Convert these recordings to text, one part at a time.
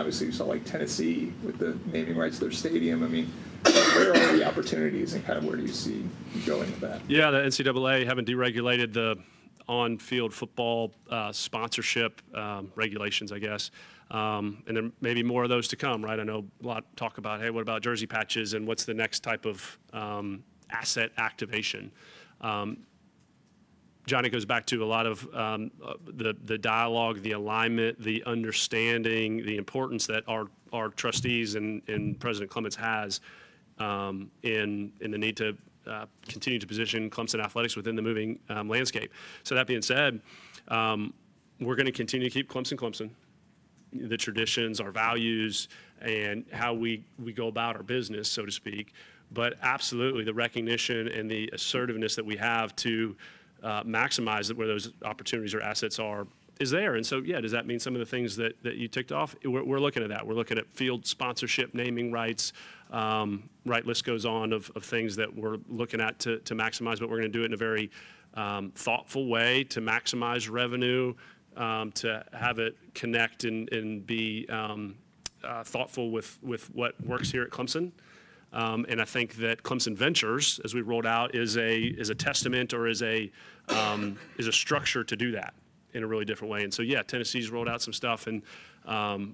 obviously you saw like Tennessee with the naming rights to their stadium. I mean, where are the opportunities and kind of where do you see going with that? Yeah, the NCAA haven't deregulated the on-field football sponsorship regulations, I guess. And there may be more of those to come, right? I know a lot talk about, hey, what about jersey patches and what's the next type of asset activation? John, it goes back to a lot of the dialogue, the alignment, the understanding, the importance that our trustees and President Clements has in the need to continue to position Clemson athletics within the moving landscape. So that being said, we're going to continue to keep Clemson. The traditions, our values, and how we go about our business, so to speak. But absolutely, the recognition and the assertiveness that we have to maximize where those opportunities or assets are is there. And so, yeah, does that mean some of the things that you ticked off? We're looking at that. We're looking at field sponsorship, naming rights, right, list goes on of things that we're looking at to maximize, but we're going to do it in a very thoughtful way to maximize revenue, to have it connect and be thoughtful with what works here at Clemson. And I think that Clemson Ventures, as we rolled out, is a testament or is a structure to do that in a really different way. And so, yeah, Tennessee's rolled out some stuff, and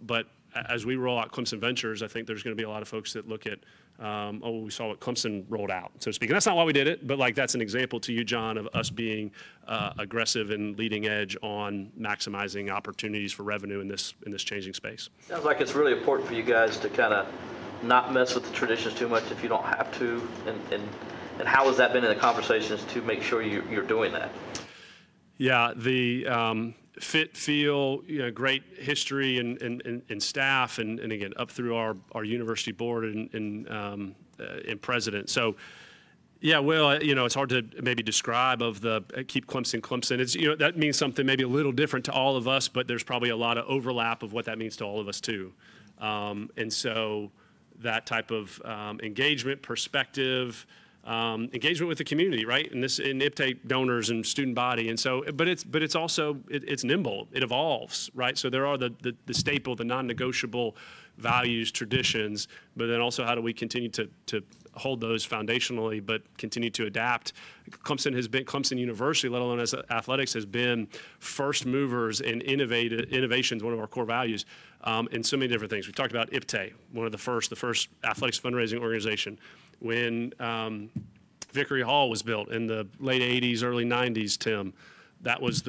but as we roll out Clemson Ventures, I think there's going to be a lot of folks that look at, oh, we saw what Clemson rolled out, so to speak. And that's not why we did it, but like that's an example to you, John, of us being aggressive and leading edge on maximizing opportunities for revenue in this changing space. Sounds like it's really important for you guys to kind of not mess with the traditions too much if you don't have to, and how has that been in the conversations to make sure you're doing that? Yeah, the fit, feel, great history and staff, and again up through our university board and president. So, yeah, Will, it's hard to maybe describe of the keep Clemson. It's that means something maybe a little different to all of us, but there's probably a lot of overlap of what that means to all of us too, and so that type of engagement, perspective. Engagement with the community, right? And this in IPTAY donors and student body, and so, but it's also it's nimble. It evolves, right? So there are the staple, the non-negotiable values, traditions, but then also how do we continue to hold those foundationally, but continue to adapt. Clemson University, let alone as athletics, has been first movers in innovations, one of our core values, in so many different things. We talked about IPTAY, the first athletics fundraising organization. When Vickery Hall was built in the late 80s, early 90s, Tim, that was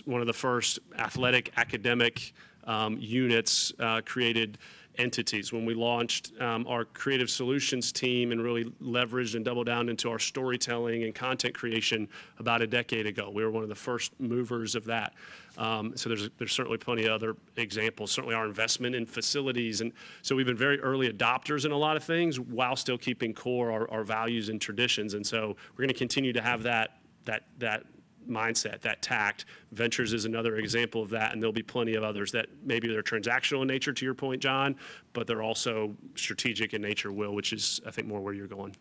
one of the first athletic academic units, created entities. When we launched our creative solutions team and really leveraged and doubled down into our storytelling and content creation about a decade ago, we were one of the first movers of that. So there's certainly plenty of other examples, certainly our investment in facilities. And so we've been very early adopters in a lot of things while still keeping core our values and traditions. And so we're going to continue to have that mindset, that tact. Ventures is another example of that, and there'll be plenty of others that maybe they're transactional in nature, to your point, John, but they're also strategic in nature, Will, which is, I think, more where you're going.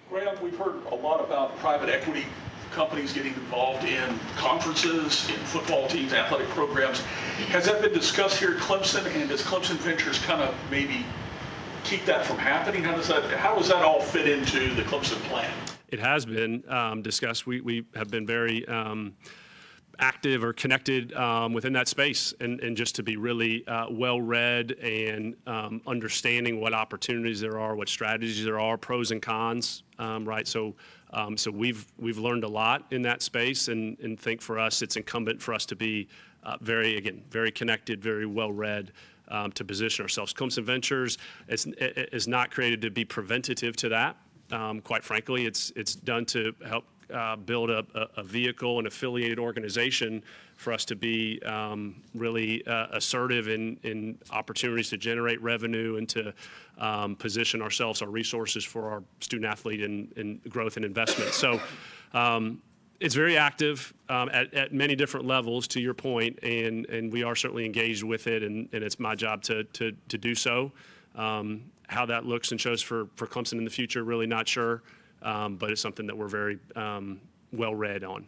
Graham, we've heard a lot about private equity companies getting involved in conferences, in football teams, athletic programs. Has that been discussed here at Clemson, and does Clemson Ventures kind of maybe keep that from happening? How does that all fit into the Clemson plan? It has been discussed. We have been very active or connected within that space, and just to be really well-read and understanding what opportunities there are, what strategies there are, pros and cons, right? So we've learned a lot in that space, and think for us it's incumbent for us to be very connected, very well-read, to position ourselves. Clemson Ventures is not created to be preventative to that. Quite frankly, it's done to help build a vehicle, an affiliated organization for us to be really assertive in opportunities to generate revenue and to position ourselves, our resources for our student athlete and growth and investment. So it's very active at many different levels, to your point, and we are certainly engaged with it, and it's my job to do so. How that looks and shows for Clemson in the future, really not sure, but it's something that we're very well read on.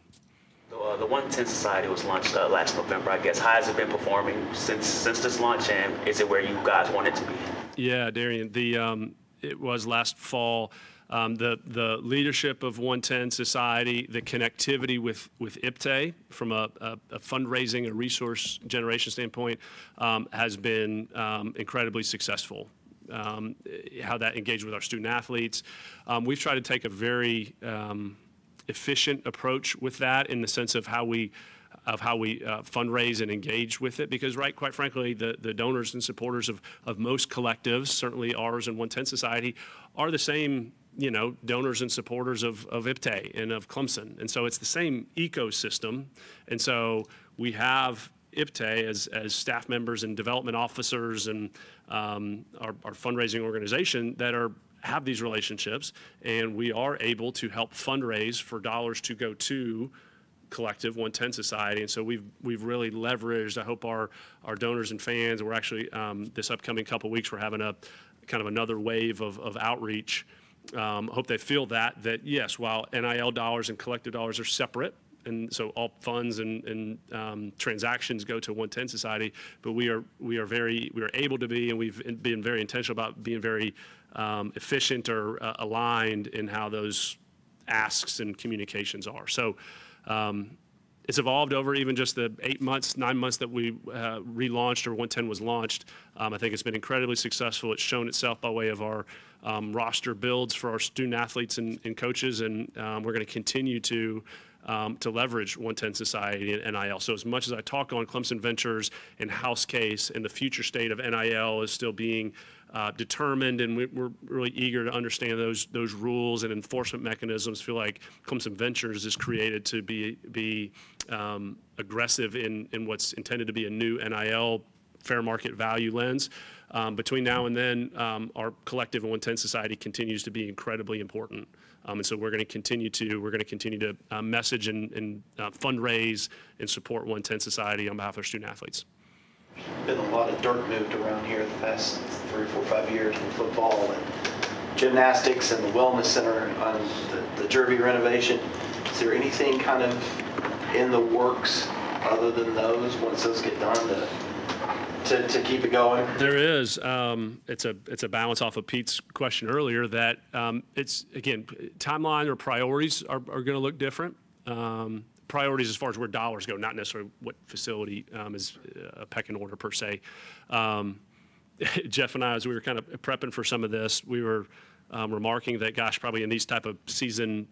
The 110 Society was launched last November, I guess. How has it been performing since this launch, and is it where you guys want it to be? Yeah, Darian, it was last fall. The leadership of 110 Society, the connectivity with IPTE from a fundraising and resource generation standpoint has been incredibly successful. How that engaged with our student athletes. We've tried to take a very efficient approach with that in the sense of how we fundraise and engage with it, because quite frankly, the donors and supporters of most collectives, certainly ours and 110 Society, are the same, donors and supporters of IPTE and of Clemson. And so it's the same ecosystem. And so we have IPTE as staff members and development officers and our fundraising organization that have these relationships, and we are able to help fundraise for dollars to go to collective 110 Society. And so we've really leveraged, I hope our donors and fans, we're actually this upcoming couple weeks, we're having a kind of another wave of outreach. Hope they feel that yes, while NIL dollars and collective dollars are separate, and so all funds and transactions go to 110 Society, but we are able to be, and we've been very intentional about being very efficient or aligned in how those asks and communications are. So it's evolved over even just the 9 months that we relaunched or 110 was launched. I think it's been incredibly successful. It's shown itself by way of our roster builds for our student athletes and coaches, and we're going to continue to leverage 110 Society and NIL. So as much as I talk on Clemson Ventures and House Case, and the future state of NIL is still being determined, and we're really eager to understand those rules and enforcement mechanisms. Feel like Clemson Ventures is created to be aggressive in what's intended to be a new NIL fair market value lens. Between now and then, our collective and 110 Society continues to be incredibly important. And so we're going to continue to message and fundraise and support 110 Society on behalf of our student athletes. There's been a lot of dirt moved around here the past 3, 4, 5 years in football and gymnastics and the wellness center on the Jervey renovation. Is there anything kind of in the works other than those once those get done to keep it going? There is. It's a balance off of Pete's question earlier that it's, again, timeline or priorities are going to look different. Priorities as far as where dollars go, not necessarily what facility is a pecking order per se. Jeff and I, as we were kind of prepping for some of this, we were remarking that, gosh, probably in these type of season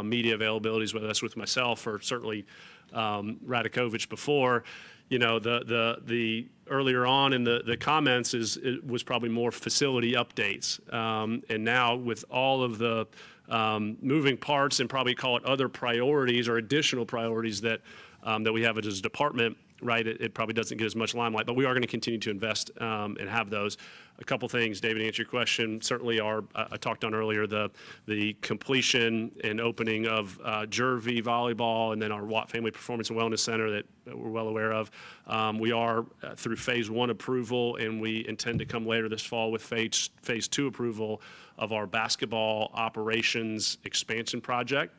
media availabilities, whether that's with myself or certainly Radakovich before, the earlier on in the comments it was probably more facility updates. And now with all of the moving parts and probably call it other priorities or additional priorities that we have as a department, right, it probably doesn't get as much limelight, but we are going to continue to invest and have those. A couple things, David, to answer your question. Certainly I talked on earlier, the completion and opening of Jervey Volleyball and then our Watt Family Performance and Wellness Center that we're well aware of. We are through phase 1 approval, and we intend to come later this fall with phase 2 approval of our basketball operations expansion project,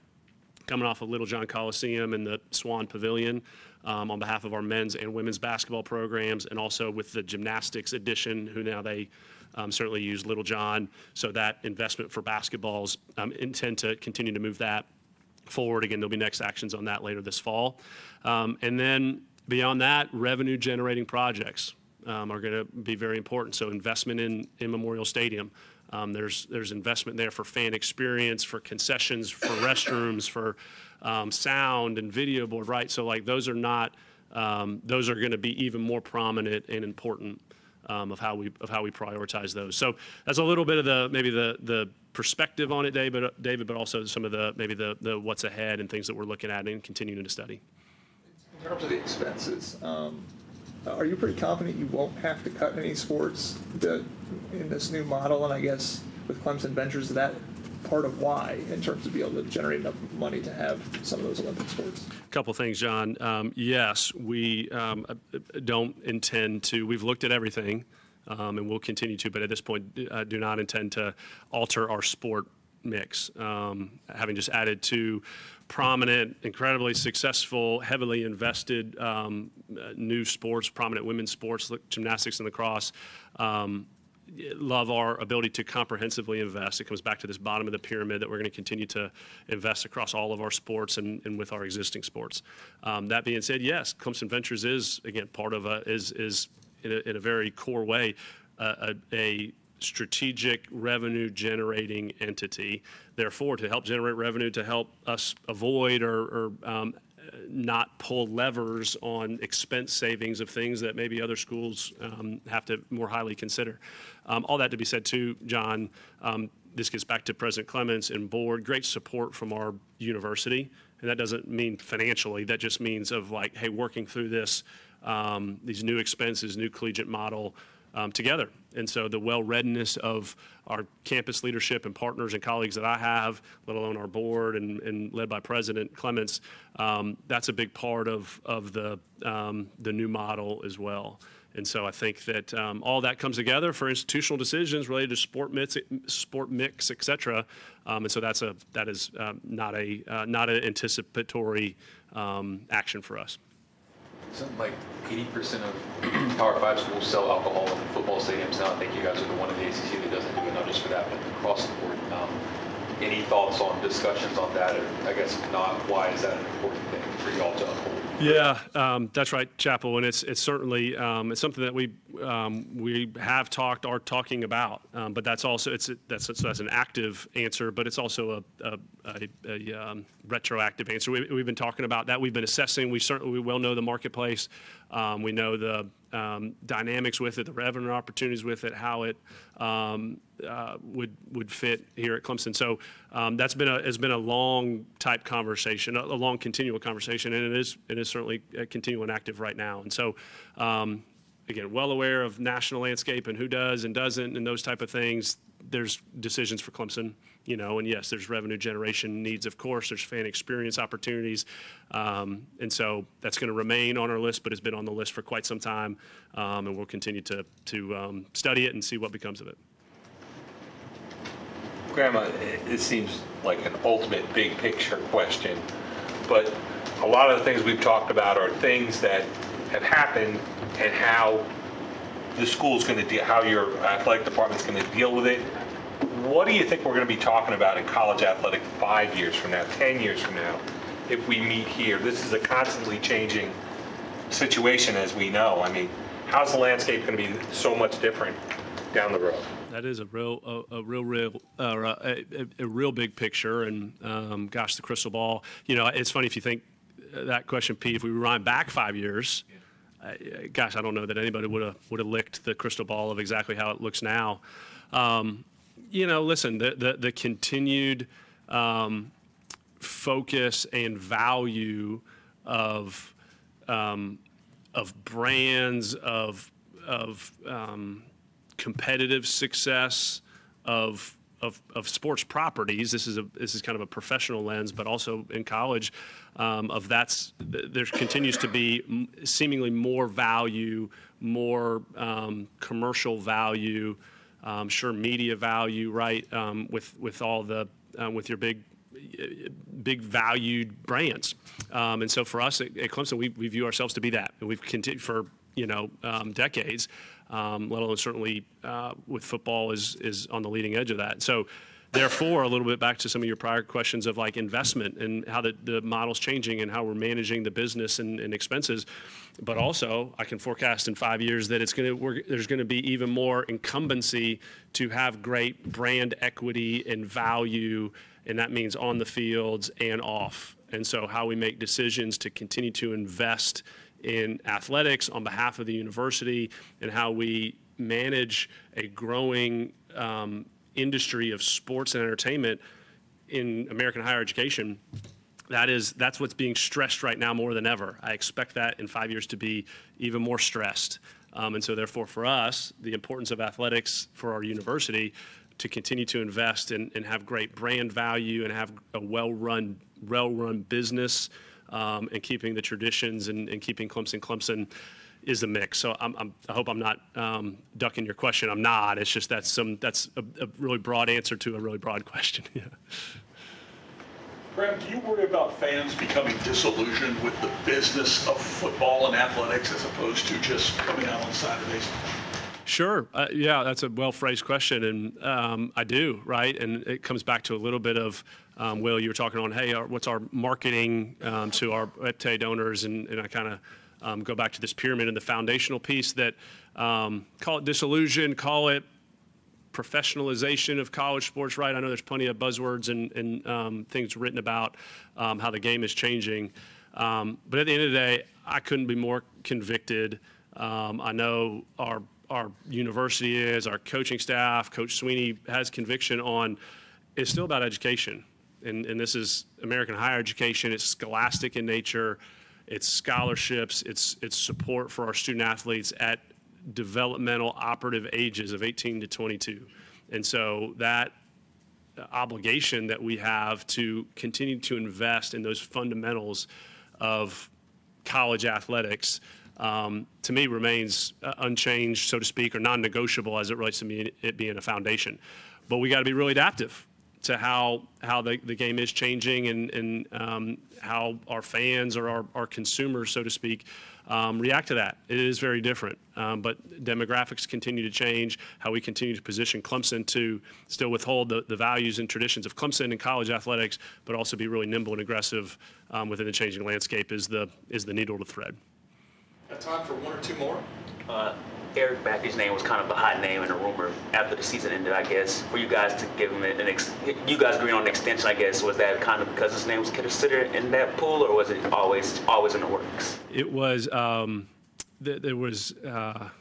coming off of Little John Coliseum and the Swan Pavilion on behalf of our men's and women's basketball programs, and also with the gymnastics addition, who now they certainly use Little John. So that investment for basketballs, intend to continue to move that forward. Again, there'll be next actions on that later this fall. And then beyond that, revenue generating projects are going to be very important. So investment in Memorial Stadium. There's investment there for fan experience, for concessions, for restrooms, for sound and video board, right? So like those are going to be even more prominent and important of how we prioritize those. So that's a little bit of the perspective on it, David, but also some of the what's ahead and things that we're looking at and continuing to study. In terms of the expenses, are you pretty confident you won't have to cut any sports in this new model? And I guess with Clemson Ventures, is that part of why, in terms of being able to generate enough money to have some of those Olympic sports? A couple things, John. Yes, we don't intend to. We've looked at everything, and we'll continue to, but at this point, do not intend to alter our sport mix, having just added 2 prominent, incredibly successful, heavily invested new sports, prominent women's sports, gymnastics and lacrosse. Love our ability to comprehensively invest. It comes back to this bottom of the pyramid that we're going to continue to invest across all of our sports and with our existing sports. That being said, yes, Clemson Ventures is, again, part of is in a very core way a strategic revenue generating entity. Therefore, to help generate revenue, to help us avoid or not pull levers on expense savings of things that maybe other schools have to more highly consider. All that to be said too, John, this gets back to President Clements and board, great support from our university. And that doesn't mean financially, that just means of like, hey, working through this, these new expenses, new collegiate model together. And so the well-readiness of our campus leadership and partners and colleagues that I have, let alone our board and led by President Clements, that's a big part of the new model as well. And so I think that all that comes together for institutional decisions related to sport mix, et cetera. And so that is not an anticipatory action for us. Something like 80% of Power 5 schools sell alcohol in football stadiums now. I think you guys are the one in the ACC that doesn't do it, not just for that, but across the board. Any thoughts on discussions on that? Or I guess if not, why is that an important thing for y'all to uphold? Yeah, that's right, Chapel, and it's certainly it's something that we have talked, are talking about, but that's also that's an active answer, but it's also a retroactive answer. We've been talking about that. We've been assessing. We well know the marketplace. We know the dynamics with it, the revenue opportunities with it, how it would fit here at Clemson. So that's been a long type conversation, a long continual conversation, and it is certainly continuing active right now. And so again, well aware of national landscape and who does and doesn't and those type of things. There's decisions for Clemson, and yes, there's revenue generation needs, of course, there's fan experience opportunities. And so that's going to remain on our list, but it's been on the list for quite some time. And we'll continue to study it and see what becomes of it. Grandma, it seems like an ultimate big picture question, but a lot of the things we've talked about are things that have happened and how the school's going to deal, how your athletic department's going to deal with it. What do you think we're going to be talking about in college athletics 5 years from now, 10 years from now, if we meet here? This is a constantly changing situation, as we know. I mean, how's the landscape going to be so much different down the road? That is a real big picture, and gosh, the crystal ball. It's funny if you think that question, Pete. If we rewind back 5 years, gosh, I don't know that anybody would have licked the crystal ball of exactly how it looks now. Listen, the continued focus and value of brands, of competitive success, of sports properties. This is kind of a professional lens, but also in college, there continues to be seemingly more value, more commercial value, sure media value, right? With all the with your big valued brands, and so for us at Clemson, we view ourselves to be that, and we've continued for decades. Let alone certainly with football is on the leading edge of that. So therefore, a little bit back to some of your prior questions of like investment and how the model's changing and how we're managing the business and expenses. But also, I can forecast in 5 years that there's going to be even more incumbency to have great brand equity and value, and that means on the fields and off. And so how we make decisions to continue to invest in athletics on behalf of the university and how we manage a growing industry of sports and entertainment in American higher education, that's what's being stressed right now more than ever. I expect that in 5 years to be even more stressed. And so therefore for us, the importance of athletics for our university to continue to invest and have great brand value and have a well-run business and keeping the traditions and keeping Clemson, is the mix. So I hope I'm not ducking your question. I'm not. It's just that's a really broad answer to a really broad question. Yeah. Graham, do you worry about fans becoming disillusioned with the business of football and athletics as opposed to just coming out on Saturdays? Sure. Yeah, that's a well-phrased question, and I do, right? And it comes back to a little bit of, Will, you were talking on, hey, what's our marketing to our IPTAY donors, and I kind of go back to this pyramid and the foundational piece that, call it disillusion, call it professionalization of college sports, right? I know there's plenty of buzzwords and things written about how the game is changing. But at the end of the day, I couldn't be more convicted. I know our university is, our coaching staff, Coach Sweeney has conviction on, it's still about education. And this is American higher education. It's scholastic in nature. It's scholarships. It's support for our student athletes at developmental operative ages of 18 to 22. And so that obligation that we have to continue to invest in those fundamentals of college athletics, to me, remains unchanged, so to speak, or non-negotiable as it relates to it being a foundation. But we got to be really adaptive to how the game is changing and how our fans or our consumers, so to speak, react to that. It is very different, but demographics continue to change, how we continue to position Clemson to still withhold the values and traditions of Clemson and college athletics, but also be really nimble and aggressive within the changing landscape is the needle to thread. Got time for one or two more? Eric Backy's name was kind of a hot name in a rumor after the season ended, I guess. For you guys to give him you guys agreeing on an extension, I guess, was that kind of because his name was considered in that pool, or was it always in the works? It was, there was, how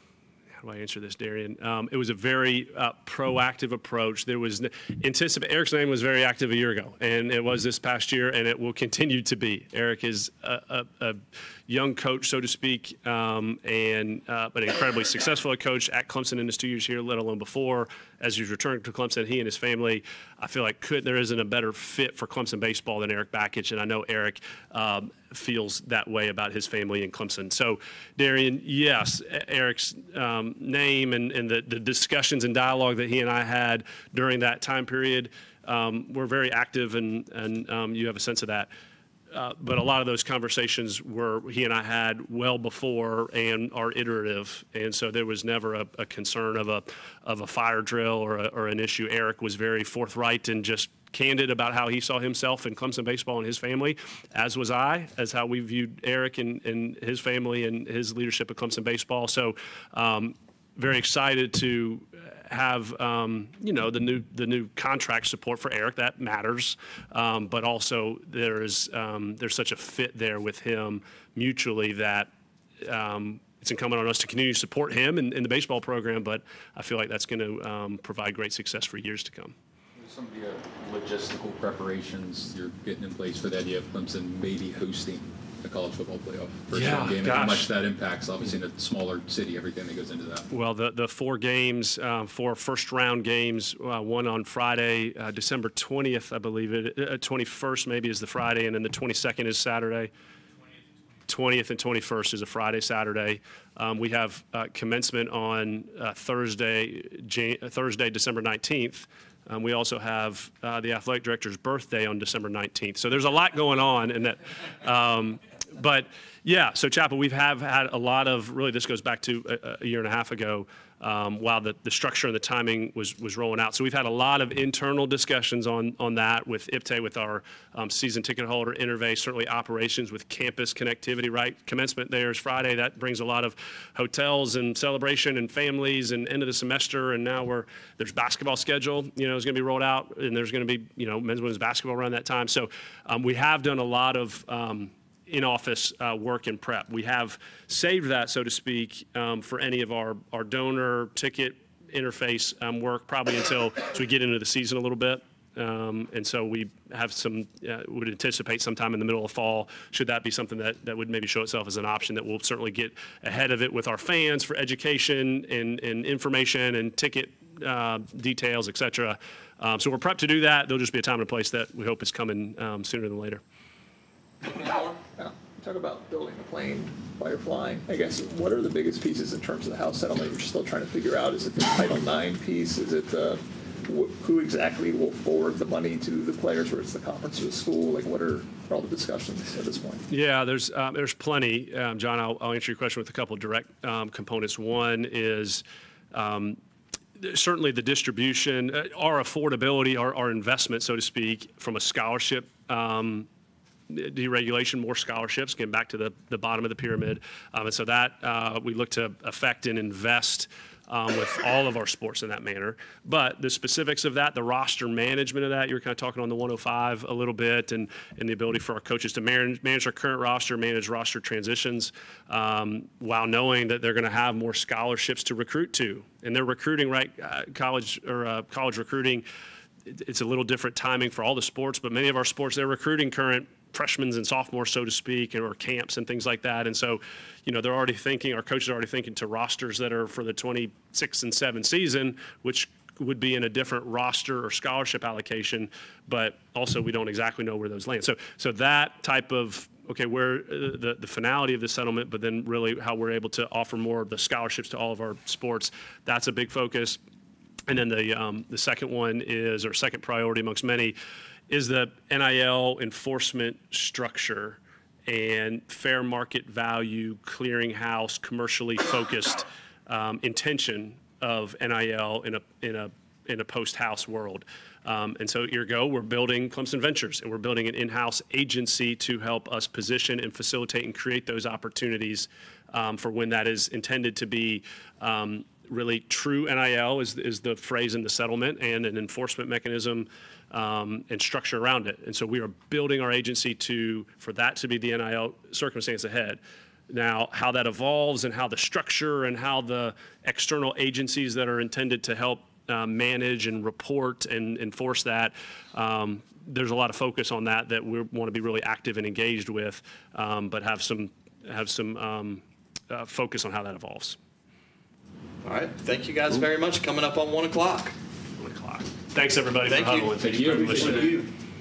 do I answer this, Darian? It was a very proactive approach. There was Eric's name was very active a year ago, and it was this past year, and it will continue to be. Eric is a young coach, so to speak, but incredibly successful coach at Clemson in his 2 years here, let alone before. As he's returned to Clemson, he and his family, I feel like there isn't a better fit for Clemson baseball than Eric Backich, and I know Eric feels that way about his family in Clemson. So, Darian, yes, Eric's name and the discussions and dialogue that he and I had during that time period were very active, and you have a sense of that. But a lot of those conversations he and I had well before and are iterative, and so there was never a concern of a fire drill or an issue. Eric was very forthright and just candid about how he saw himself in Clemson baseball and his family, as was I, as how we viewed Eric and his family and his leadership at Clemson baseball. So very excited to have the new contract support for Eric. That matters, but also there's such a fit there with him mutually that it's incumbent on us to continue to support him in the baseball program. But I feel like that's going to provide great success for years to come. Some of the logistical preparations you're getting in place for the idea of Clemson maybe hosting the college football playoff first round game, and how much that impacts, obviously, in a smaller city, everything that goes into that. Well, the 4 games, 4 first round games, one on Friday, December 20th, I believe it, 21st maybe is the Friday, and then the 22nd is Saturday. 20th and 21st is a Friday, Saturday. We have commencement on Thursday, December 19th. We also have the athletic director's birthday on December 19th. So there's a lot going on in that. But yeah, so Chapel, we've had a lot of, really this goes back to a year and a half ago, while the structure and the timing was rolling out. So we've had a lot of internal discussions on that with IPTAY, with our season ticket holder interface, certainly operations with campus connectivity, right? Commencement there is Friday. That brings a lot of hotels and celebration and families and end of the semester. And now there's basketball schedule, is going to be rolled out, and there's going to be, men's and women's basketball around that time. So we have done a lot of in-office work and prep. We have saved that, so to speak, for any of our donor ticket interface work, probably until as we get into the season a little bit. And so we have would anticipate sometime in the middle of fall, should that be something that would maybe show itself as an option, that we'll certainly get ahead of it with our fans for education and information and ticket details, et cetera. So we're prepped to do that. There'll just be a time and a place that we hope is coming sooner than later. Yeah. talk about building a plane while you're flying. I guess, what are the biggest pieces in terms of the House settlement you're still trying to figure out? Is it the Title IX piece? Is it who exactly will forward the money to the players, whether it's the conference or the school? Like, what are all the discussions at this point? Yeah, there's plenty. John, I'll answer your question with a couple of direct components. One is certainly the distribution, our affordability, our investment, so to speak, from a scholarship deregulation, more scholarships, getting back to the bottom of the pyramid. And so that we look to affect and invest with all of our sports in that manner. But the specifics of that, the roster management of that, you were kind of talking on the 105 a little bit, and the ability for our coaches to manage our current roster, manage roster transitions, while knowing that they're going to have more scholarships to recruit to. And they're recruiting, right, college recruiting. It's a little different timing for all the sports, but many of our sports, they're recruiting current freshmen and sophomores, so to speak, or camps and things like that. And so, they're already thinking, our coaches are already thinking to rosters that are for the 26 and 7 season, which would be in a different roster or scholarship allocation, but also we don't exactly know where those land. So that type of, okay, where the finality of the settlement, but then really how we're able to offer more of the scholarships to all of our sports, that's a big focus. And then the second one is, or second priority amongst many, is the NIL enforcement structure and fair market value, clearinghouse, commercially focused intention of NIL in a post-house world. And so ergo, we're building Clemson Ventures, and we're building an in-house agency to help us position and facilitate and create those opportunities for when that is intended to be really true NIL is the phrase in the settlement, and an enforcement mechanism and structure around it. And so we are building our agency for that to be the NIL circumstance ahead. Now, how that evolves and how the structure and how the external agencies that are intended to help manage and report and enforce that, there's a lot of focus on that we want to be really active and engaged with, but have some focus on how that evolves. All right. Thank you guys very much. Coming up on 1 o'clock. 1 o'clock. Thanks, everybody, Thank for you. huddling. Thank you for you. listening. Thank you.